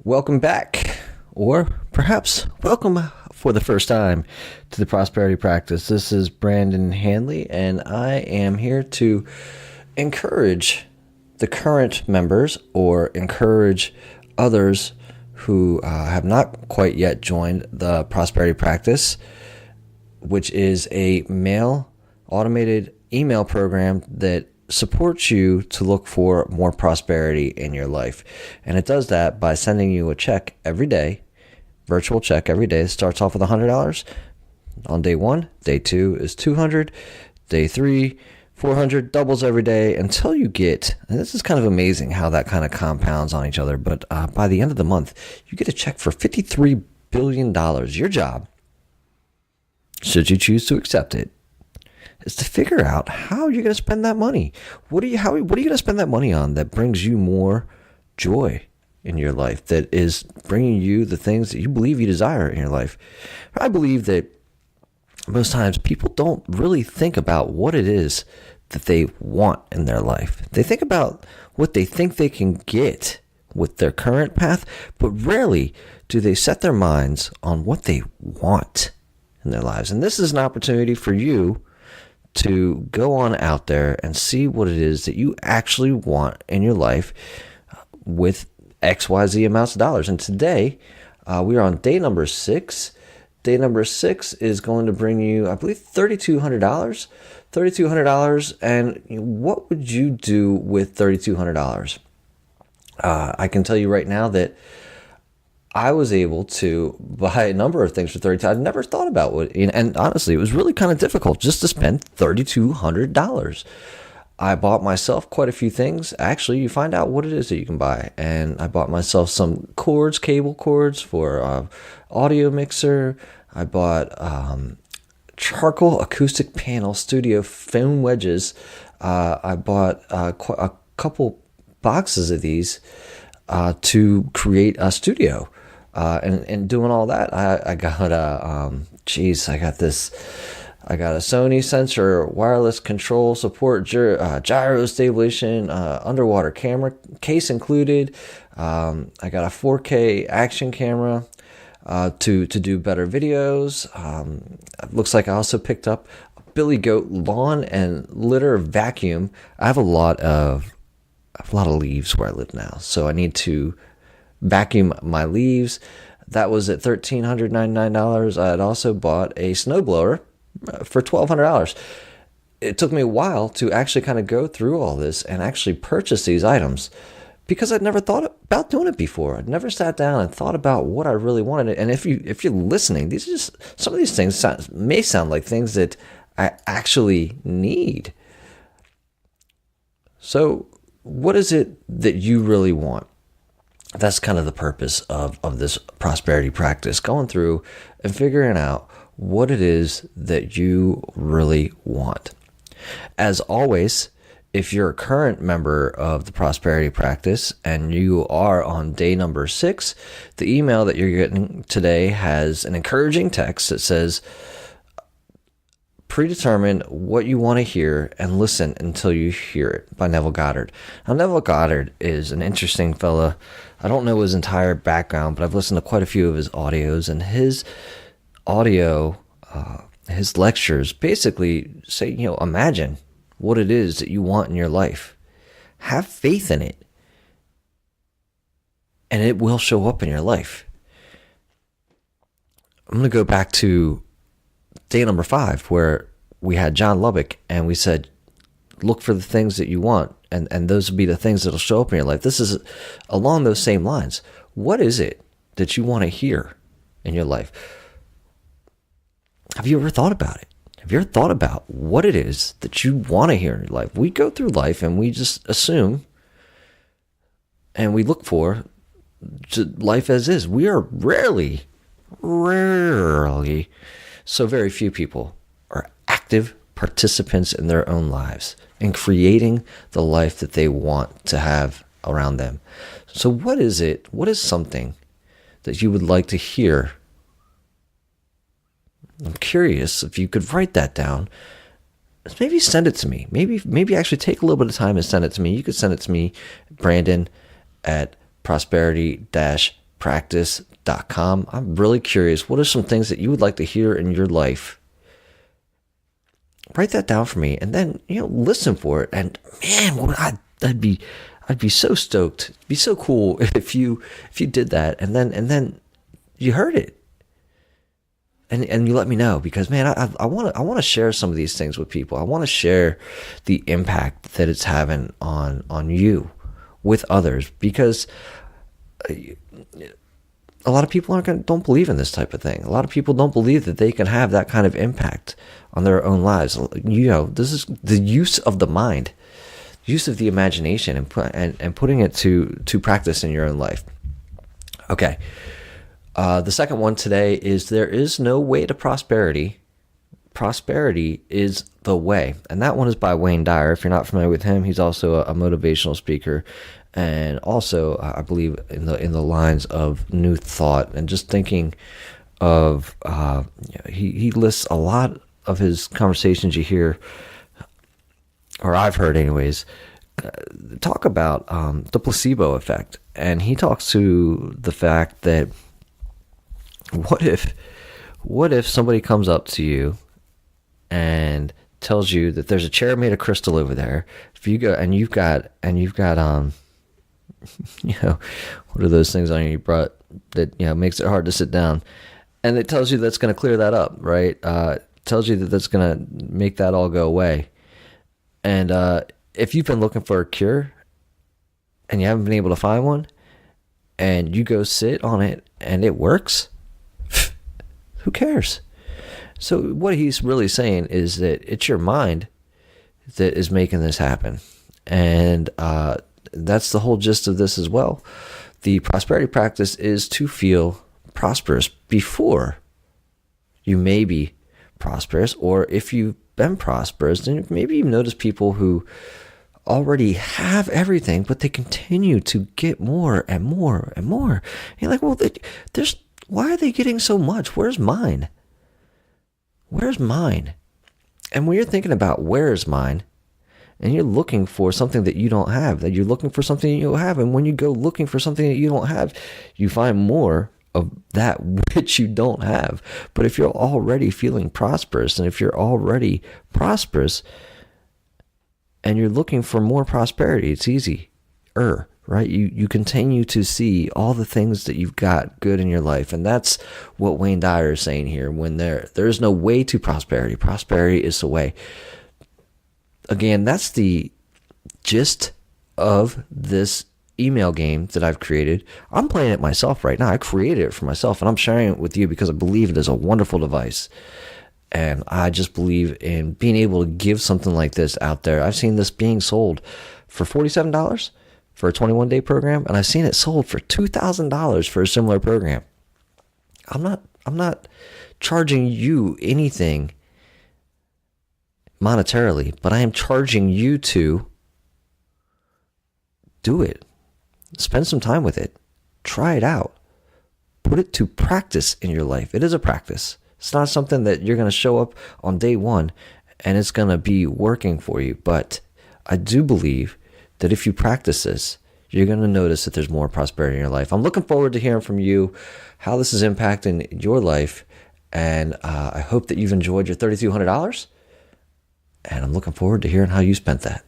Welcome back, or perhaps welcome for the first time to the Prosperity Practice. This is Brandon Hanley, and I am here to encourage the current members or encourage others who have not quite yet joined the Prosperity Practice, which is a mail automated email program that supports you to look for more prosperity in your life. And it does that by sending you a check every day, virtual check every day. It starts off with $100 on day one. Day two is $200. Day three, $400, doubles every day until you get, and this is kind of amazing how that kind of compounds on each other, but by the end of the month, you get a check for $53 billion. Your job, should you choose to accept it, is to figure out how you're going to spend that money. What are you going to spend that money on that brings you more joy in your life, that is bringing you the things that you believe you desire in your life? I believe that most times people don't really think about what it is that they want in their life. They think about what they think they can get with their current path, but rarely do they set their minds on what they want in their lives. And this is an opportunity for you to go on out there and see what it is that you actually want in your life with XYZ amounts of dollars. And today, we are on day number 6. Day number 6 is going to bring you, I believe, $3,200. $3,200. And what would you do with $3,200? I can tell you right now that I was able to buy a number of things for $3,200. I'd never thought about what, and honestly, it was really kind of difficult just to spend $3,200. I bought myself quite a few things. Actually, you find out what it is that you can buy. And I bought myself some cords, cable cords for audio mixer. I bought charcoal acoustic panel studio foam wedges. I bought a couple boxes of these to create a studio. And doing all that, I got I got a Sony sensor, wireless control support, gyro stabilization, underwater camera case included. I got a 4K action camera to do better videos. It looks like I also picked up a Billy Goat lawn and litter vacuum. I have a lot of leaves where I live now, so I need to vacuum my leaves. That was at $1,399. I had also bought a snowblower for $1,200. It took me a while to actually kind of go through all this and actually purchase these items because I'd never thought about doing it before. I'd never sat down and thought about what I really wanted. And if you're listening, these are just some of these things may sound like things that I actually need. So what is it that you really want? That's kind of the purpose of this prosperity practice, going through and figuring out what it is that you really want. As always, if you're a current member of the prosperity practice and you are on day number 6, the email that you're getting today has an encouraging text that says, predetermine what you want to hear and listen until you hear it, by Neville Goddard. Now, Neville Goddard is an interesting fella. I don't know his entire background, but I've listened to quite a few of his audios, and his audio, his lectures basically say, imagine what it is that you want in your life. Have faith in it, and it will show up in your life. I'm going to go back to day number 5, where we had John Lubbock, and we said, look for the things that you want, and those will be the things that will show up in your life. This is along those same lines. What is it that you want to hear in your life? Have you ever thought about it? Have you ever thought about what it is that you want to hear in your life? We go through life and we just assume and we look for life as is. We are rarely, so very few people are active participants in their own lives and creating the life that they want to have around them. So what is it? What is something that you would like to hear? I'm curious if you could write that down. Maybe send it to me. Maybe actually take a little bit of time and send it to me. You could send it to me, Brandon, at prosperity prosperity-practice.com. I'm really curious. What are some things that you would like to hear in your life? Write that down for me, and then listen for it. And man, I'd be so stoked. It'd be so cool if you did that, and then you heard it, and you let me know, because man, I want to share some of these things with people. I want to share the impact that it's having on you with others, because a lot of people don't believe in this type of thing. A lot of people don't believe that they can have that kind of impact on their own lives. This is the use of the mind, use of the imagination, and putting it to practice in your own life. Okay. The second one today is: there is no way to prosperity. Prosperity is the way. And that one is by Wayne Dyer. If you're not familiar with him, he's also a motivational speaker, and also I believe in the lines of New Thought, and just thinking of he lists a lot of his conversations you hear, or I've heard anyways, talk about the placebo effect. And he talks to the fact that what if somebody comes up to you and tells you that there's a chair made of crystal over there. If you go and you've got what are those things on your butt that makes it hard to sit down, and it tells you that's going to clear that up, right? Tells you that that's going to make that all go away. And if you've been looking for a cure and you haven't been able to find one, and you go sit on it and it works, who cares? So what he's really saying is that it's your mind that is making this happen. And that's the whole gist of this as well. The prosperity practice is to feel prosperous before you may be prosperous. Or if you've been prosperous, then maybe you've noticed people who already have everything, but they continue to get more and more and more. And you're like, well, why are they getting so much? Where's mine? Where's mine? And when you're thinking about where's mine, and you're looking for something that you don't have, that you're looking for something you don't have, and when you go looking for something that you don't have, you find more of that which you don't have. But if you're already feeling prosperous, and if you're already prosperous, and you're looking for more prosperity, it's easy, right? You continue to see all the things that you've got good in your life. And that's what Wayne Dyer is saying here. When there is no way to prosperity, prosperity is the way. Again, that's the gist of this email game that I've created. I'm playing it myself right now. I created it for myself, and I'm sharing it with you because I believe it is a wonderful device. And I just believe in being able to give something like this out there. I've seen this being sold for $47 for a 21-day program, and I've seen it sold for $2,000 for a similar program. I'm not charging you anything monetarily, but I am charging you to do it. Spend some time with it. Try it out. Put it to practice in your life. It is a practice. It's not something that you're going to show up on day one and it's going to be working for you. But I do believe that if you practice this, you're going to notice that there's more prosperity in your life. I'm looking forward to hearing from you how this is impacting your life. And I hope that you've enjoyed your $3,200. And I'm looking forward to hearing how you spent that.